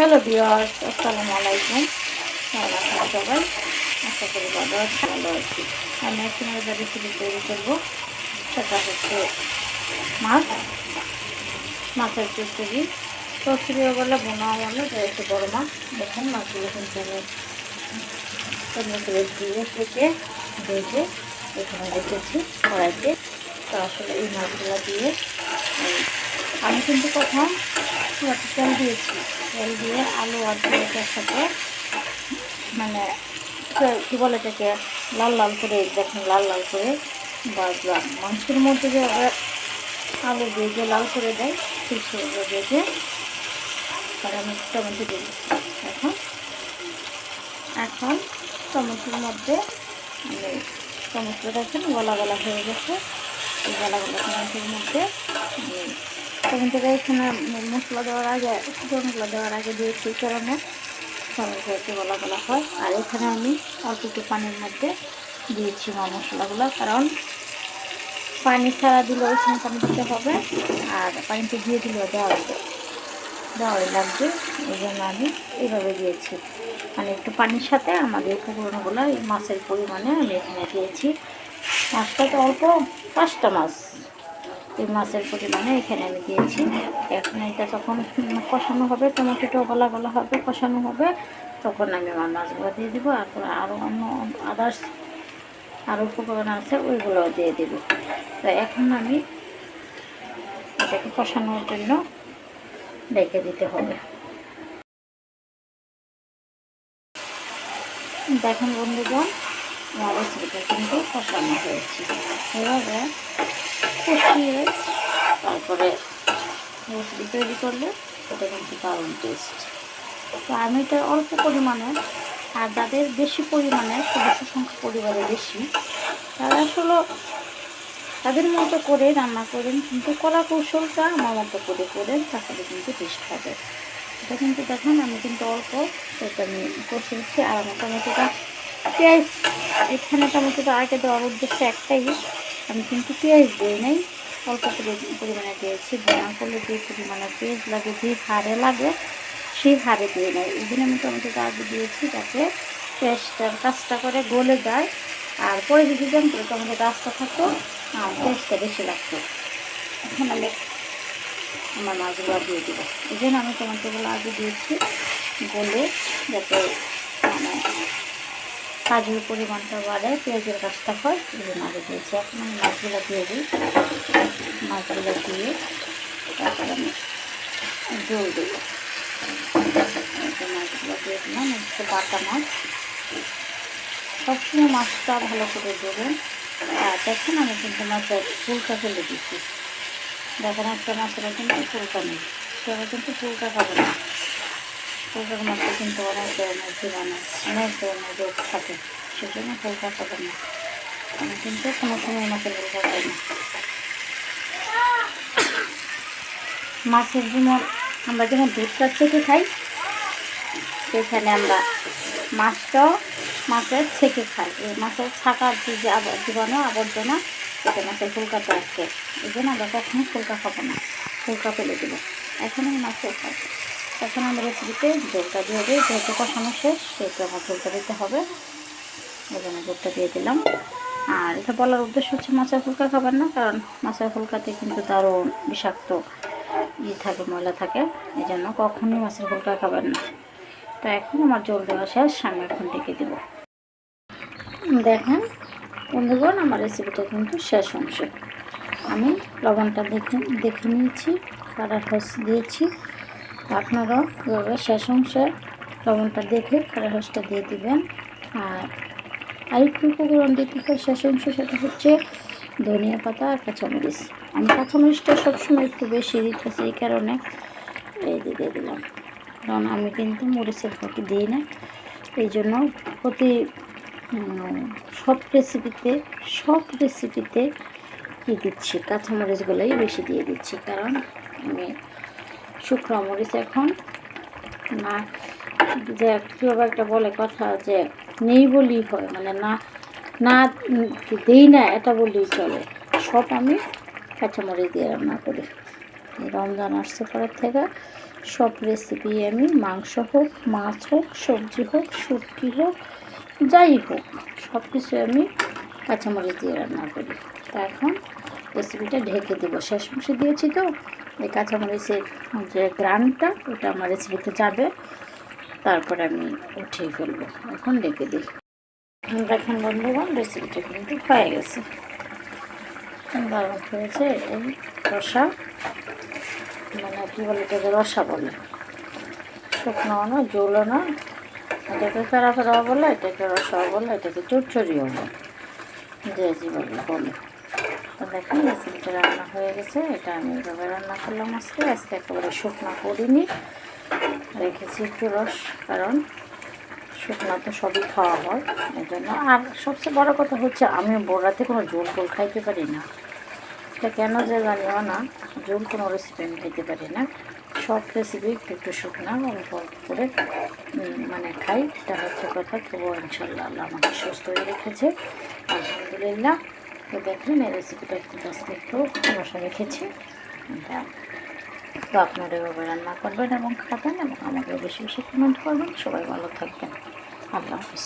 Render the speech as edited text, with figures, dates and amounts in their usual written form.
Hello viewers, আসসালামু আলাইকুম। কেমন আছেন সবাই? আশা করি ভালো আছি। আমি এখন একটা রেসিপি তৈরি করবো, সেটা হচ্ছে মাছের চচ্চড়ি। চচ্চড়িও বলে বোনাও বলে, যে একটু বড় মাছ। দেখুন মাছগুলো কিন্তু আমি সুন্দর করে ধুয়ে থেকে ভেজে এখানে রেখেছি কড়াইতে। তো আসলে এই মাছগুলো দিয়ে আমি কিন্তু প্রথম তেল দিয়েছি। তেল দিয়ে আলু আর পেঁয়াজের সাথে মানে কী বলে থেকে লাল লাল করে, দেখুন লাল লাল করে ভাজলাম। মাংসের মধ্যে যে আবার আলু দিয়ে যে লাল করে দেয়, ঠিক সেভাবে ভেজে আর আমি টমেটো দিয়ে দিচ্ছি। এখন টমেটোর মধ্যে আমি টমেটো দেখেন গলা গলা হয়ে গেছে। এই গলা গলা টমেটোর মধ্যে টমেটোটা এখানে মশলা দেওয়ার আগে, মশলা দেওয়ার আগে দিয়েছি, এই কারণে টমেটো একটু গলা গলা হয়। আর এখানে আমি অল্প একটু পানির মধ্যে দিয়েছি মশলাগুলো, কারণ পানি ছাড়া দিলে ওইখানে পানি দিতে হবে, আর পানিতে দিয়ে দিলেও দেওয়াই লাগবে। এই জন্য আমি এইভাবে দিয়েছি, মানে একটু পানির সাথে আমাদের উপকরণগুলো এই মাছের পরিমাণে আমি এখানে দিয়েছি। মাছটা তো অল্প, 5টা মাছ, এই মাছের পরিমাণে এখানে আমি দিয়েছি। এখন এটা যখন কষানো হবে, টমেটোটাও গলা গলা হবে, কষানো হবে, তখন আমি আমার মাছগুলো দিয়ে দেবো। আর আরও অন্য আদার্স আরও উপকরণ আছে, ওইগুলোও দিয়ে দেবো। তো এখন আমি এটাকে কষানোর জন্য রেখে দিতে হবে। দেখুন বন্ধুগণ, আমার রেসিপিটা কিন্তু কষানো হয়েছে। এভাবে কষিয়ে তারপরে রেসিপি তৈরি করলে এটা কিন্তু দারুণ টেস্ট। তো আমি এটা অল্প পরিমাণে, আর যাদের বেশি পরিমাণে সদস্য সংখ্যা পরিবারে বেশি, তারা আসলে তাদের মতো করে রান্না করেন, কিন্তু কলা কৌশলটা আমার মতো করে করেন, তাহলে কিন্তু টেস্ট হবে। এটা কিন্তু দেখেন আমি কিন্তু অল্প এটা আমি কষেছি। আর আমার টমেটোটা পেঁয়াজ, এখানে টমেটোটা আগে দেওয়ার উদ্দেশ্য একটাই, আমি কিন্তু পেঁয়াজ দিই নাই, অল্প পরিমাণে দিয়েছি। বোনা করলে যে পরিমাণে পেঁয়াজ লাগে, যে হারে লাগে সেই হারে দিয়ে নেয়। এই জন্য আমি টমেটোটা আগে দিয়েছি, যাতে পেঁয়াজটার কাজটা করে গলে যায়। আর পরে যদি জানতো টমেটোটা আস্তে থাকতো, পেঁয়াজটা বেশি লাগতো। এখন আমি আমার মাছগুলো দিয়ে দেবো। এই জন্য আমি টমেটোগুলো আগে দিয়েছি, গলে যাতে মানে কাজের পরিমাণটা বাড়ে, পেঁয়াজের কাজটা হয়, এই জন্য আগে দিয়েছি। এখন আমি মাছগুলো দিয়ে দিই। মাছগুলো দিয়ে তারপরে আমি জল দেবো। মাছগুলো দিয়ে দিলাম, একটু বাটা মাছ। সবসময় মাছটা ভালো করে দেবেন। আর দেখেন আমি কিন্তু মাছের ফুলটা ফেলে দিচ্ছি। দেখেন একটা মাছের কিন্তু ফুলটা নেই, সেটা কিন্তু ফুলটা খাবে না। ফুলটার মধ্যে কিন্তু অনেক ধরনের জীবাণু, অনেক ধরনের রোগ থাকে, সেজন্য ফুলটা খাবে না। আমি কিন্তু কোনো সময় মাছের ফুলটা খাই না। মাছের যেমন আমরা যেমন দুধটা ছেঁকে খাই, সেখানে আমরা মাছের ছেঁকে খাই। এই মাছের ছাকার যে জীবাণু আবর্জনা, সেটা মাছের ফুলকাতে আসছে। এই জন্য আমরা কখনো ফুলকা খাবো না, ফুলকা ফেলে দেবো। এখন আমি মাছের খাবো। এখন আমরা রেসিপিতে জলটা দিয়ে দিই, যেহেতু কষানো শেষ সেহেতু আমার জলটা দিতে হবে। এই জন্য জলটা দিয়ে দিলাম। আর এটা বলার উদ্দেশ্য হচ্ছে মাছের ফুলকা খাবার না, কারণ মাছের ফুলকাতে কিন্তু দারুণ বিষাক্ত থাকে, ময়লা থাকে। এই জন্য কখনোই মাছের ফুলকা খাবার না। তো এখন আমার জল দেওয়া শেষ, আমি এখন ঢেকে দেব। দেখেন বন্ধুগণ, আমার রেসিপিটা কিন্তু শেষ অংশে। আমি লবণটা দেখে নিয়েছি, কাঁড়া হস দিয়েছি। আপনারাও এভাবে শেষ অংশে লবণটা দেখে কাঁড়া হসটা দিয়ে দিবেন। আর একটু উপকরণ দিতে হয় শেষ অংশে, সেটা হচ্ছে ধনিয়া পাতা আর কাঁচামরিচ। আমি কাঁচামরিচটা সবসময় একটু বেশি দিতেছি, এই কারণে এই দিয়ে দিলাম, কারণ আমি কিন্তু মরিচের ফাঁকি দিই না। এই জন্য সব রেসিপিতে কী দিচ্ছি, কাঁচামরিচগুলোই বেশি দিয়ে দিচ্ছি, কারণ আমি শুকনো মরিচ এখন না, যে কীভাবে একটা বলে কথা, যে নেই বলেই হয়, মানে না দেই না এটা বললেই চলে। সব আমি কাঁচামরিচ দিয়ে রান্না করি। রমজান আসছে পরের থেকে সব রেসিপি আমি মাংস হোক, মাছ হোক, সবজি হোক, শুটকি হোক, যাই হোক সব কিছু আমি কাঁচামরিচ দিয়ে রান্না করি। তা এখন রেসিপিটা ঢেকে দেবো, শেষ অংশে দিয়েছি তো এই কাঁচামরিচের যে গ্রানটা ওটা আমার রেসিপিতে যাবে, তারপর আমি উঠিয়ে ফেলবো। এখন ঢেকে দিই। দেখুন বন্ধুগণ, রেসিপিটা কিন্তু হয়ে গেছে, দারুণ হয়েছে। এই রসা মানে কী বলে, এটাকে রসা বলে, শুকনো না জোলও না, এটাকে ফেরা ফেরাও বলে, এটাকে রসাও বলে, এটাকে চচ্চড়িও বলে, যে যেভাবে বলে। তো দেখুন রেসিপিটা রান্না হয়ে গেছে। এটা আমি এইভাবে রান্না করলাম আজকে। একেবারে শুকনো করিনি, রেখেছি একটু রস, কারণ শুকনো তো সবই খাওয়া হয় এই জন্য। আর সবচেয়ে বড় কথা হচ্ছে আমি রাতে কোনো ঝোল টোল খাইতে পারি না, এটা কেন যে জানিও না, ঝোল কোনো রেসিপি আমি খাইতে পারি না। সব রেসিপি একটু একটু শুকনো অল্প অল্প করে মানে খাই, এটা হচ্ছে কথা। তবুও ইনশাল্লাহ আল্লাহ আমাকে সুস্থ হয়ে রেখেছে, আলহামদুলিল্লাহ। তো দেখলেন এই রেসিপিটা কিন্তু আজকে একটু রসা রেখেছি এটা। তো আপনারা এভাবে রান্না করবেন এবং খাবেন, এবং আমাকে বেশি বেশি কমেন্ট করবেন। সবাই ভালো থাকবেন, আল্লাহ হাফিজ।